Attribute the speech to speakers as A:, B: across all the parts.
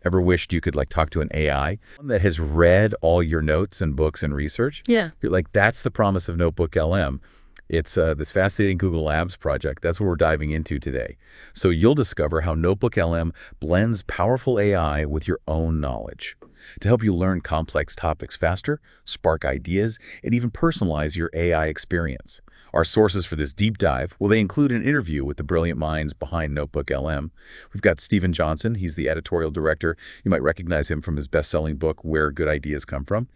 A: Ever wished you could talk to an AI that has read all your notes and books and research?
B: Yeah.
A: You're like, that's the promise of NotebookLM. It's this fascinating Google Labs project. That's what we're diving into today. So you'll discover how NotebookLM blends powerful AI with your own knowledge to help you learn complex topics faster, spark ideas, and even personalize your AI experience. Our sources for this deep dive, well, they include an interview with the brilliant minds behind NotebookLM. We've got Stephen Johnson. He's the editorial director. You might recognize him from his best-selling book, Where Good Ideas Come From.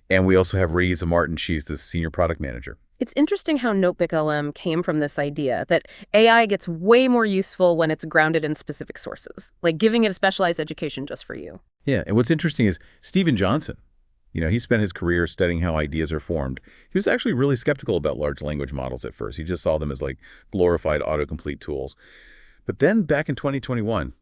A: And we also have Raiza Martin. She's the senior product manager.
B: It's interesting how NotebookLM came from this idea that AI gets way more useful when it's grounded in specific sources, like giving it a specialized education just for you.
A: Yeah, and what's interesting is Stephen Johnson. He spent his career studying how ideas are formed. He was actually really skeptical about large language models at first. He just saw them as glorified autocomplete tools. But then back in 2021,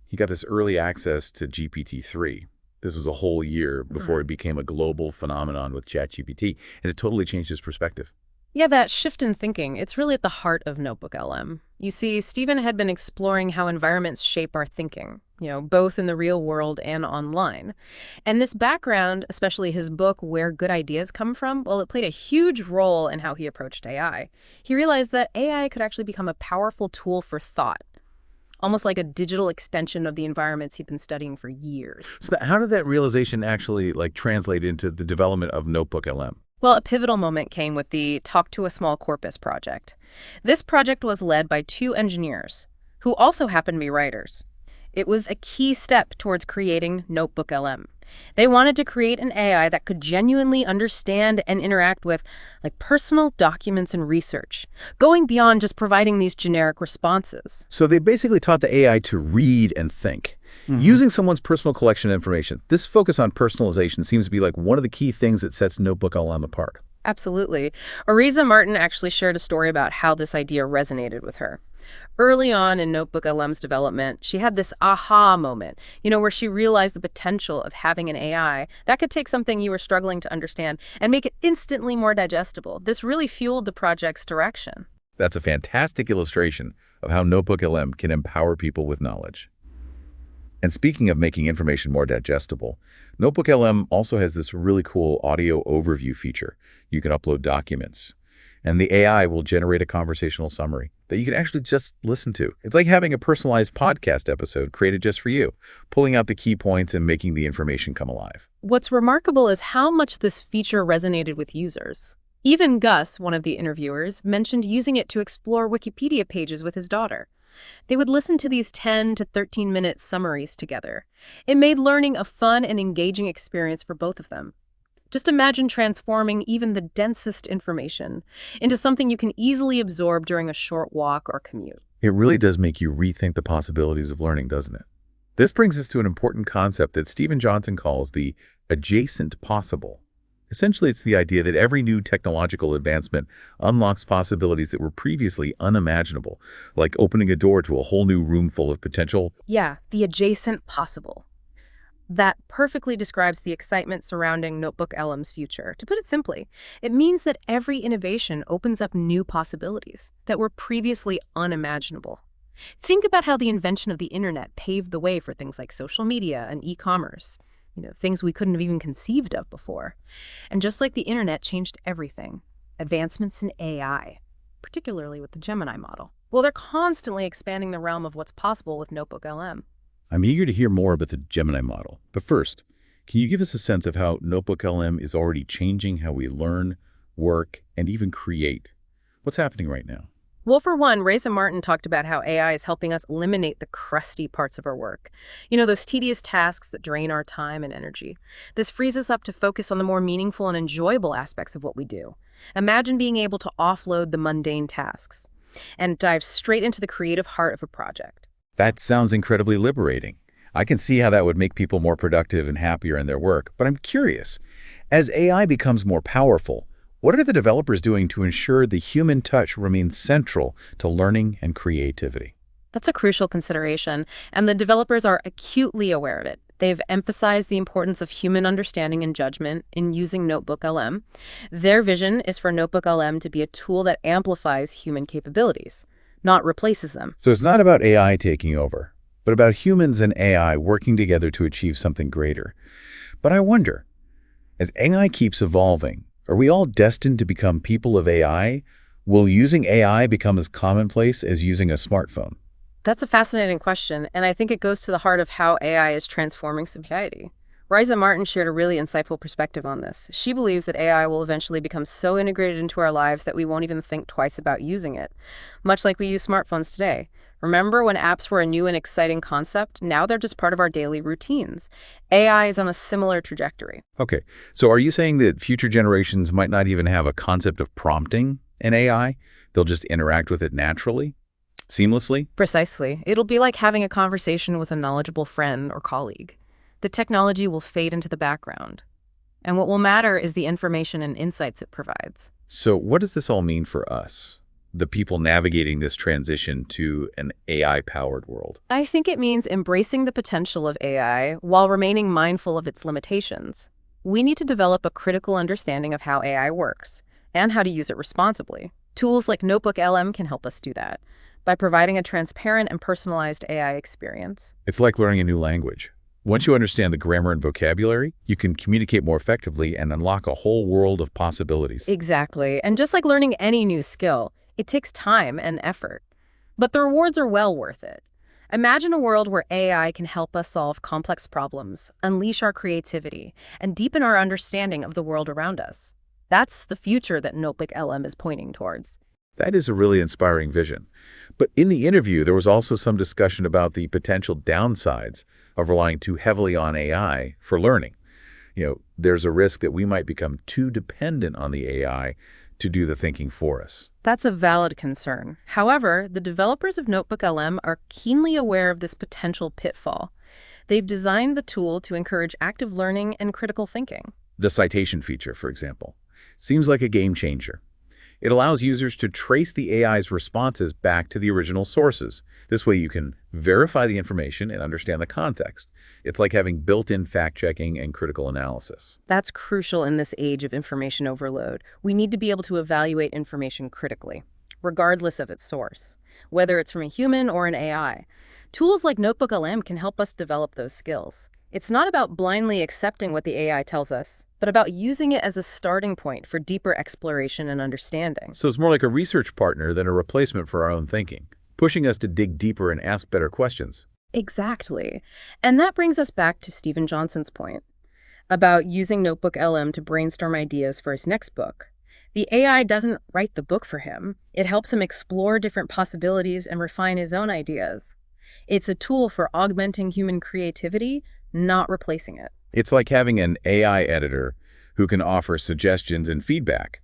A: he got this early access to GPT-3. This was a whole year before it became a global phenomenon with ChatGPT, and it totally changed his perspective.
B: Yeah, that shift in thinking, it's really at the heart of NotebookLM. You see, Stephen had been exploring how environments shape our thinking, both in the real world and online. And this background, especially his book, Where Good Ideas Come From, well, it played a huge role in how he approached AI. He realized that AI could actually become a powerful tool for thought, almost like a digital extension of the environments he'd been studying for years.
A: So how did that realization actually translate into the development of NotebookLM?
B: Well, a pivotal moment came with the Talk to a Small Corpus project. This project was led by two engineers, who also happened to be writers. It was a key step towards creating NotebookLM. They wanted to create an AI that could genuinely understand and interact with personal documents and research, going beyond just providing these generic responses.
A: So they basically taught the AI to read and think. Using someone's personal collection of information. This focus on personalization seems to be one of the key things that sets NotebookLM apart.
B: Absolutely. Raiza Martin actually shared a story about how this idea resonated with her. Early on in NotebookLM's development, she had this aha moment, where she realized the potential of having an AI that could take something you were struggling to understand and make it instantly more digestible. This really fueled the project's direction.
A: That's a fantastic illustration of how NotebookLM can empower people with knowledge. And speaking of making information more digestible, NotebookLM also has this really cool audio overview feature. You can upload documents, and the AI will generate a conversational summary that you can actually just listen to. It's like having a personalized podcast episode created just for you, pulling out the key points and making the information come alive.
B: What's remarkable is how much this feature resonated with users. Even Gus, one of the interviewers, mentioned using it to explore Wikipedia pages with his daughter. They would listen to these 10 to 13-minute summaries together. It made learning a fun and engaging experience for both of them. Just imagine transforming even the densest information into something you can easily absorb during a short walk or commute.
A: It really does make you rethink the possibilities of learning, doesn't it? This brings us to an important concept that Stephen Johnson calls the adjacent possible. Essentially, it's the idea that every new technological advancement unlocks possibilities that were previously unimaginable, like opening a door to a whole new room full of potential.
B: Yeah, the adjacent possible. That perfectly describes the excitement surrounding NotebookLM's future. To put it simply, it means that every innovation opens up new possibilities that were previously unimaginable. Think about how the invention of the internet paved the way for things like social media and e-commerce. Things we couldn't have even conceived of before. And just like the internet changed everything, advancements in AI, particularly with the Gemini model, well, they're constantly expanding the realm of what's possible with NotebookLM.
A: I'm eager to hear more about the Gemini model. But first, can you give us a sense of how NotebookLM is already changing how we learn, work, and even create? What's happening right now?
B: Well, for one, Raiza Martin talked about how AI is helping us eliminate the crusty parts of our work. Those tedious tasks that drain our time and energy. This frees us up to focus on the more meaningful and enjoyable aspects of what we do. Imagine being able to offload the mundane tasks and dive straight into the creative heart of a project.
A: That sounds incredibly liberating. I can see how that would make people more productive and happier in their work. But I'm curious, as AI becomes more powerful, what are the developers doing to ensure the human touch remains central to learning and creativity?
B: That's a crucial consideration, and the developers are acutely aware of it. They've emphasized the importance of human understanding and judgment in using NotebookLM. Their vision is for NotebookLM to be a tool that amplifies human capabilities, not replaces them.
A: So it's not about AI taking over. but about humans and AI working together to achieve something greater. But I wonder, as AI keeps evolving, are we all destined to become people of AI? Will using AI become as commonplace as using a smartphone?
B: That's a fascinating question, and I think it goes to the heart of how AI is transforming society. Raiza Martin shared a really insightful perspective on this. She believes that AI will eventually become so integrated into our lives that we won't even think twice about using it, much like we use smartphones today. Remember when apps were a new and exciting concept? Now they're just part of our daily routines. AI is on a similar trajectory.
A: Okay, so are you saying that future generations might not even have a concept of prompting an AI? They'll just interact with it naturally, seamlessly?
B: Precisely. It'll be like having a conversation with a knowledgeable friend or colleague. The technology will fade into the background, and what will matter is the information and insights it provides.
A: So what does this all mean for us, the people navigating this transition to an AI-powered world?
B: I think it means embracing the potential of AI while remaining mindful of its limitations. We need to develop a critical understanding of how AI works and how to use it responsibly. Tools like NotebookLM can help us do that by providing a transparent and personalized AI experience.
A: It's like learning a new language. Once you understand the grammar and vocabulary, you can communicate more effectively and unlock a whole world of possibilities.
B: Exactly. And just like learning any new skill, it takes time and effort. But the rewards are well worth it. Imagine a world where AI can help us solve complex problems, unleash our creativity, and deepen our understanding of the world around us. That's the future that NotebookLM is pointing towards.
A: That is a really inspiring vision. But in the interview, there was also some discussion about the potential downsides of relying too heavily on AI for learning. There's a risk that we might become too dependent on the AI to do the thinking for us.
B: That's a valid concern. However, the developers of NotebookLM are keenly aware of this potential pitfall. They've designed the tool to encourage active learning and critical thinking.
A: The citation feature, for example, seems like a game changer. It allows users to trace the AI's responses back to the original sources. This way you can verify the information and understand the context. It's like having built-in fact-checking and critical analysis.
B: That's crucial in this age of information overload. We need to be able to evaluate information critically, regardless of its source, whether it's from a human or an AI. Tools like NotebookLM can help us develop those skills. It's not about blindly accepting what the AI tells us, but about using it as a starting point for deeper exploration and understanding.
A: So it's more like a research partner than a replacement for our own thinking, pushing us to dig deeper and ask better questions.
B: Exactly. And that brings us back to Stephen Johnson's point about using NotebookLM to brainstorm ideas for his next book. The AI doesn't write the book for him. It helps him explore different possibilities and refine his own ideas. It's a tool for augmenting human creativity, not replacing it.
A: It's like having an AI editor who can offer suggestions and feedback,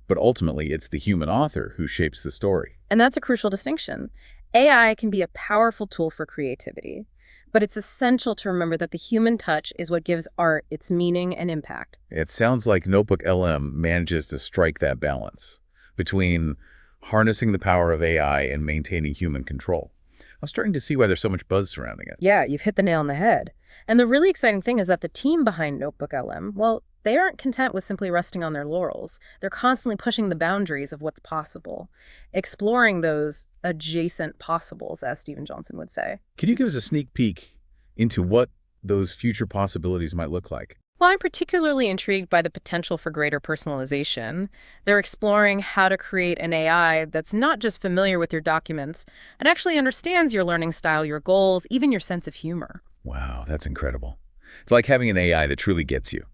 A: but ultimately it's the human author who shapes the story.
B: And that's a crucial distinction. AI can be a powerful tool for creativity, but it's essential to remember that the human touch is what gives art its meaning and impact.
A: It sounds like NotebookLM manages to strike that balance between harnessing the power of AI and maintaining human control. I'm starting to see why there's so much buzz surrounding it.
B: Yeah, you've hit the nail on the head. And the really exciting thing is that the team behind NotebookLM, well, they aren't content with simply resting on their laurels. They're constantly pushing the boundaries of what's possible, exploring those adjacent possibles, as Stephen Johnson would say.
A: Can you give us a sneak peek into what those future possibilities might look like?
B: Well, I'm particularly intrigued by the potential for greater personalization. They're exploring how to create an AI that's not just familiar with your documents, and actually understands your learning style, your goals, even your sense of humor.
A: Wow, that's incredible. It's like having an AI that truly gets you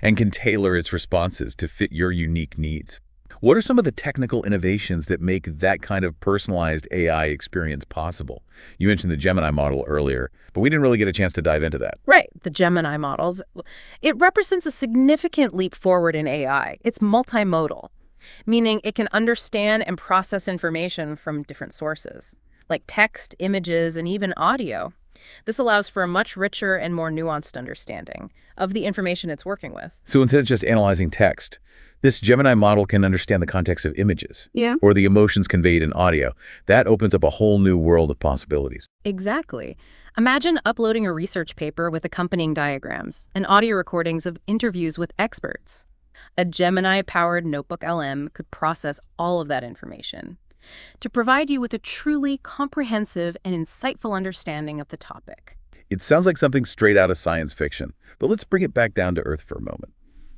A: and can tailor its responses to fit your unique needs. What are some of the technical innovations that make that kind of personalized AI experience possible? You mentioned the Gemini model earlier, but we didn't really get a chance to dive into that.
B: Right, the Gemini models. It represents a significant leap forward in AI. It's multimodal, meaning it can understand and process information from different sources, like text, images, and even audio. This allows for a much richer and more nuanced understanding of the information it's working with.
A: So instead of just analyzing text, this Gemini model can understand the context of images or the emotions conveyed in audio. That opens up a whole new world of possibilities.
B: Exactly. Imagine uploading a research paper with accompanying diagrams and audio recordings of interviews with experts. A Gemini-powered NotebookLM could process all of that information, to provide you with a truly comprehensive and insightful understanding of the topic.
A: It sounds like something straight out of science fiction, but let's bring it back down to earth for a moment.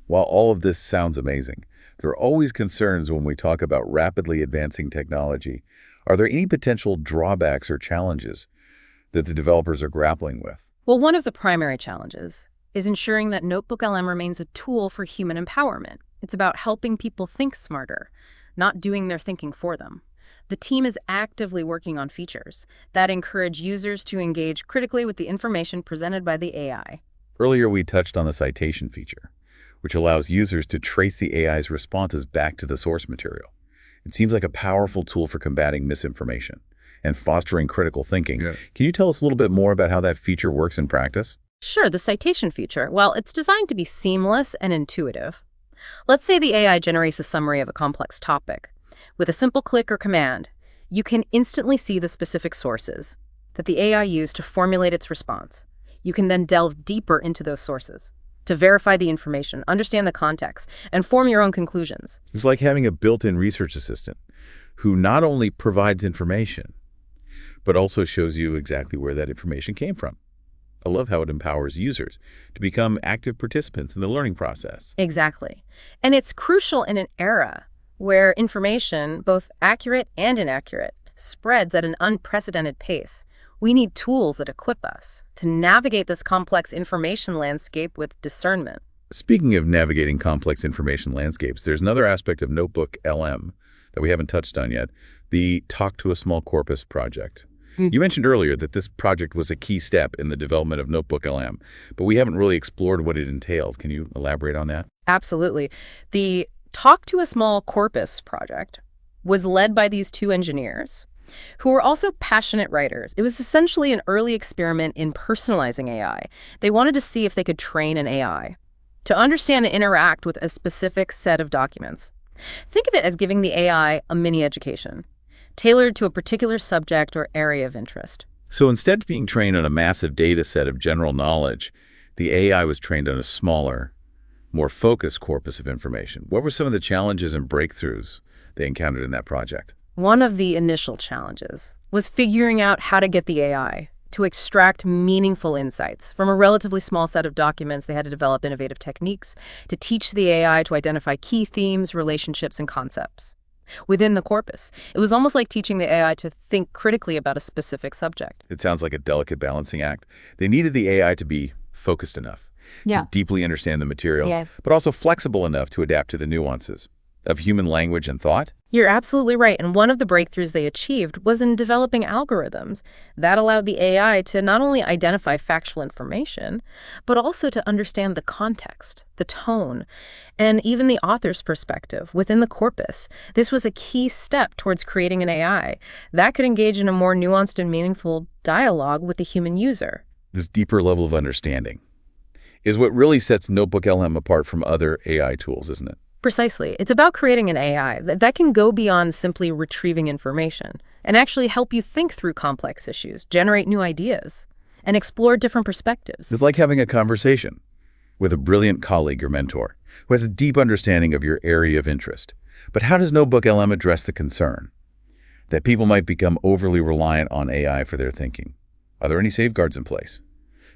A: While all of this sounds amazing, there are always concerns when we talk about rapidly advancing technology. Are there any potential drawbacks or challenges that the developers are grappling with?
B: Well, one of the primary challenges is ensuring that NotebookLM remains a tool for human empowerment. It's about helping people think smarter, not doing their thinking for them. The team is actively working on features that encourage users to engage critically with the information presented by the AI.
A: Earlier, we touched on the citation feature, which allows users to trace the AI's responses back to the source material. It seems like a powerful tool for combating misinformation and fostering critical thinking.
C: Yeah.
A: Can you tell us a little bit more about how that feature works in practice?
B: Sure, the citation feature, well, it's designed to be seamless and intuitive. Let's say the AI generates a summary of a complex topic. With a simple click or command, you can instantly see the specific sources that the AI used to formulate its response. You can then delve deeper into those sources to verify the information, understand the context, and form your own conclusions.
A: It's like having a built-in research assistant who not only provides information, but also shows you exactly where that information came from. I love how it empowers users to become active participants in the learning process.
B: Exactly. And it's crucial in an era where information, both accurate and inaccurate, spreads at an unprecedented pace. We need tools that equip us to navigate this complex information landscape with discernment.
A: Speaking of navigating complex information landscapes, there's another aspect of NotebookLM that we haven't touched on yet, the Talk to a Small Corpus project. You mentioned earlier that this project was a key step in the development of NotebookLM, but we haven't really explored what it entailed. Can you elaborate on that?
B: Absolutely. The Talk to a Small Corpus project was led by these two engineers who were also passionate writers. It was essentially an early experiment in personalizing AI. They wanted to see if they could train an AI to understand and interact with a specific set of documents. Think of it as giving the AI a mini education, tailored to a particular subject or area of interest.
A: So instead of being trained on a massive data set of general knowledge, the AI was trained on a smaller, more focused corpus of information. What were some of the challenges and breakthroughs they encountered in that project?
B: One of the initial challenges was figuring out how to get the AI to extract meaningful insights from a relatively small set of documents. They had to develop innovative techniques to teach the AI to identify key themes, relationships, and concepts within the corpus. It was almost like teaching the AI to think critically about a specific subject.
A: It sounds like a delicate balancing act. They needed the AI to be focused enough to deeply understand the material, but also flexible enough to adapt to the nuances of human language and thought.
B: You're absolutely right. And one of the breakthroughs they achieved was in developing algorithms that allowed the AI to not only identify factual information, but also to understand the context, the tone, and even the author's perspective within the corpus. This was a key step towards creating an AI that could engage in a more nuanced and meaningful dialogue with the human user.
A: This deeper level of understanding is what really sets NotebookLM apart from other AI tools, isn't it?
B: Precisely. It's about creating an AI that can go beyond simply retrieving information and actually help you think through complex issues, generate new ideas, and explore different perspectives.
A: It's like having a conversation with a brilliant colleague or mentor who has a deep understanding of your area of interest. But how does NotebookLM address the concern that people might become overly reliant on AI for their thinking? Are there any safeguards in place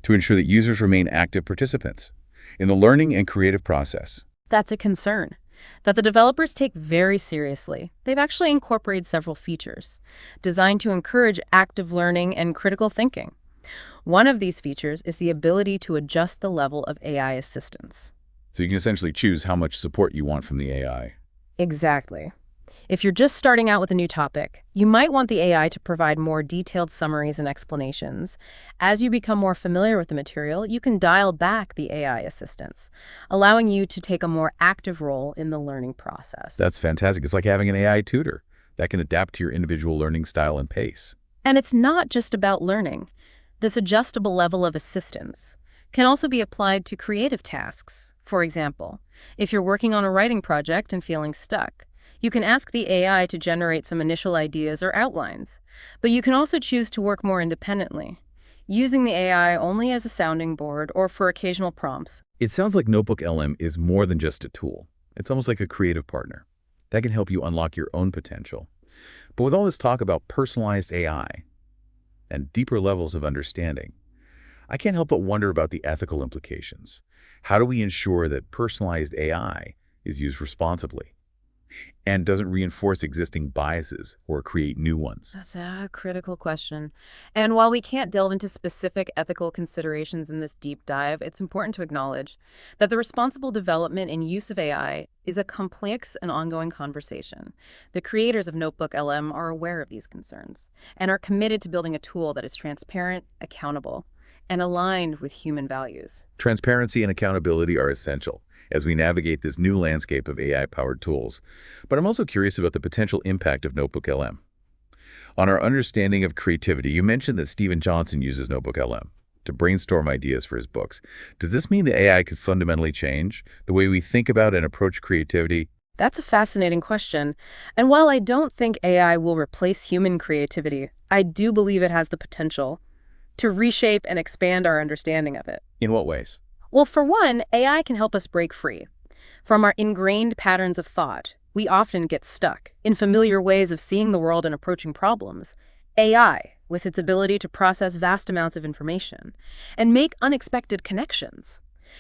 A: to ensure that users remain active participants in the learning and creative process?
B: That's a concern that the developers take very seriously. They've actually incorporated several features designed to encourage active learning and critical thinking. One of these features is the ability to adjust the level of AI assistance.
A: So you can essentially choose how much support you want from the AI.
B: Exactly. If you're just starting out with a new topic, you might want the AI to provide more detailed summaries and explanations. As you become more familiar with the material, you can dial back the AI assistance, allowing you to take a more active role in the learning process.
A: That's fantastic. It's like having an AI tutor that can adapt to your individual learning style and pace.
B: And it's not just about learning. This adjustable level of assistance can also be applied to creative tasks. For example, if you're working on a writing project and feeling stuck, you can ask the AI to generate some initial ideas or outlines, but you can also choose to work more independently, using the AI only as a sounding board or for occasional prompts.
A: It sounds like NotebookLM is more than just a tool. It's almost like a creative partner that can help you unlock your own potential. But with all this talk about personalized AI and deeper levels of understanding, I can't help but wonder about the ethical implications. How do we ensure that personalized AI is used responsibly and doesn't reinforce existing biases or create new ones?
B: That's a critical question. And while we can't delve into specific ethical considerations in this deep dive, it's important to acknowledge that the responsible development and use of AI is a complex and ongoing conversation. The creators of NotebookLM are aware of these concerns and are committed to building a tool that is transparent, accountable, and aligned with human values.
A: Transparency and accountability are essential as we navigate this new landscape of AI-powered tools. But I'm also curious about the potential impact of NotebookLM on our understanding of creativity. You mentioned that Stephen Johnson uses NotebookLM to brainstorm ideas for his books. Does this mean that AI could fundamentally change the way we think about and approach creativity?
B: That's a fascinating question. And while I don't think AI will replace human creativity, I do believe it has the potential to reshape and expand our understanding of it.
A: In what ways?
B: Well, for one, AI can help us break free from our ingrained patterns of thought. We often get stuck in familiar ways of seeing the world and approaching problems. AI, with its ability to process vast amounts of information and make unexpected connections,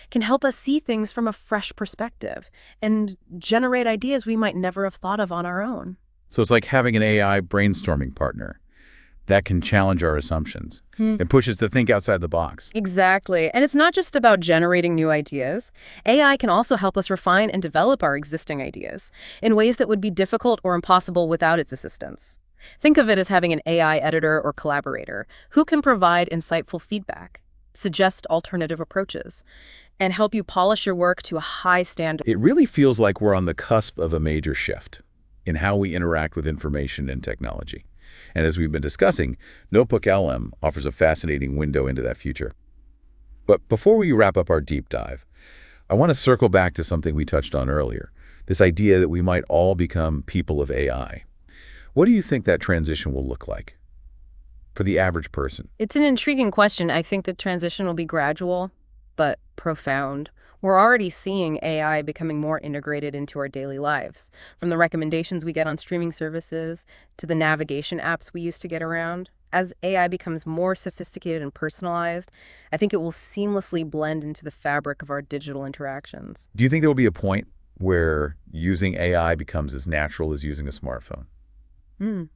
B: can help us see things from a fresh perspective and generate ideas we might never have thought of on our own.
A: So it's like having an AI brainstorming partner that can challenge our assumptions and push us to think outside the box.
B: Exactly. And it's not just about generating new ideas. AI can also help us refine and develop our existing ideas in ways that would be difficult or impossible without its assistance. Think of it as having an AI editor or collaborator who can provide insightful feedback, suggest alternative approaches, and help you polish your work to a high standard.
A: It really feels like we're on the cusp of a major shift in how we interact with information and technology. And as we've been discussing, NotebookLM offers a fascinating window into that future. But before we wrap up our deep dive, I want to circle back to something we touched on earlier, this idea that we might all become people of AI. What do you think that transition will look like for the average person?
B: It's an intriguing question. I think the transition will be gradual, but profound. We're already seeing AI becoming more integrated into our daily lives, from the recommendations we get on streaming services to the navigation apps we use to get around. As AI becomes more sophisticated and personalized, I think it will seamlessly blend into the fabric of our digital interactions.
A: Do you think there will be a point where using AI becomes as natural as using a smartphone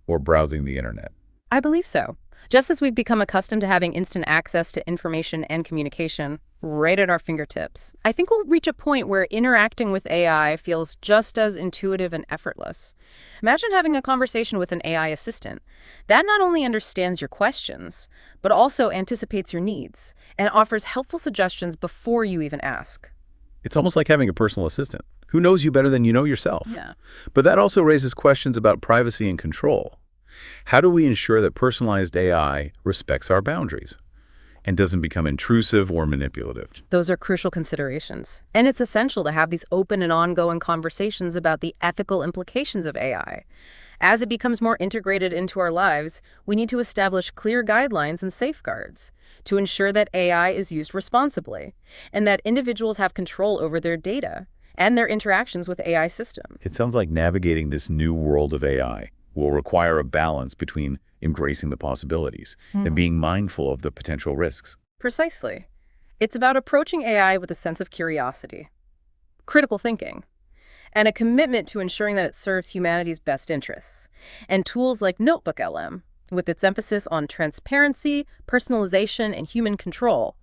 A: or browsing the internet?
B: I believe so. Just as we've become accustomed to having instant access to information and communication right at our fingertips, I think we'll reach a point where interacting with AI feels just as intuitive and effortless. Imagine having a conversation with an AI assistant that not only understands your questions, but also anticipates your needs and offers helpful suggestions before you even ask.
A: It's almost like having a personal assistant who knows you better than you know yourself.
B: Yeah.
A: But that also raises questions about privacy and control. How do we ensure that personalized AI respects our boundaries and doesn't become intrusive or manipulative?
B: Those are crucial considerations. And it's essential to have these open and ongoing conversations about the ethical implications of AI. As it becomes more integrated into our lives, we need to establish clear guidelines and safeguards to ensure that AI is used responsibly and that individuals have control over their data and their interactions with AI systems.
A: It sounds like navigating this new world of AI will require a balance between embracing the possibilities and being mindful of the potential risks.
B: Precisely. It's about approaching AI with a sense of curiosity, critical thinking, and a commitment to ensuring that it serves humanity's best interests. And tools like NotebookLM, with its emphasis on transparency, personalization, and human control,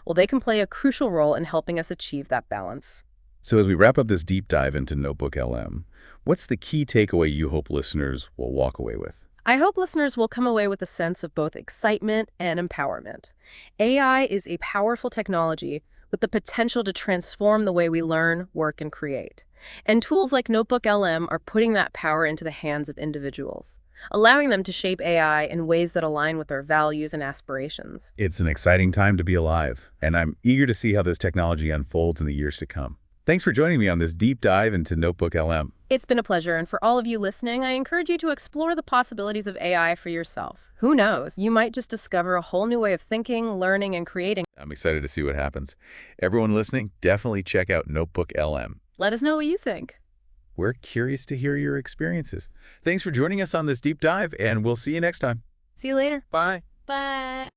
B: well, they can play a crucial role in helping us achieve that balance.
A: So as we wrap up this deep dive into NotebookLM, what's the key takeaway you hope listeners will walk away with?
B: I hope listeners will come away with a sense of both excitement and empowerment. AI is a powerful technology with the potential to transform the way we learn, work, and create. And tools like NotebookLM are putting that power into the hands of individuals, allowing them to shape AI in ways that align with their values and aspirations.
A: It's an exciting time to be alive, and I'm eager to see how this technology unfolds in the years to come. Thanks for joining me on this deep dive into NotebookLM.
B: It's been a pleasure, and for all of you listening, I encourage you to explore the possibilities of AI for yourself. Who knows, you might just discover a whole new way of thinking, learning, and creating.
A: I'm excited to see what happens. Everyone listening, definitely check out NotebookLM.
B: Let us know what you think.
A: We're curious to hear your experiences. Thanks for joining us on this deep dive, and we'll see you next time.
B: See you later.
A: Bye.
B: Bye.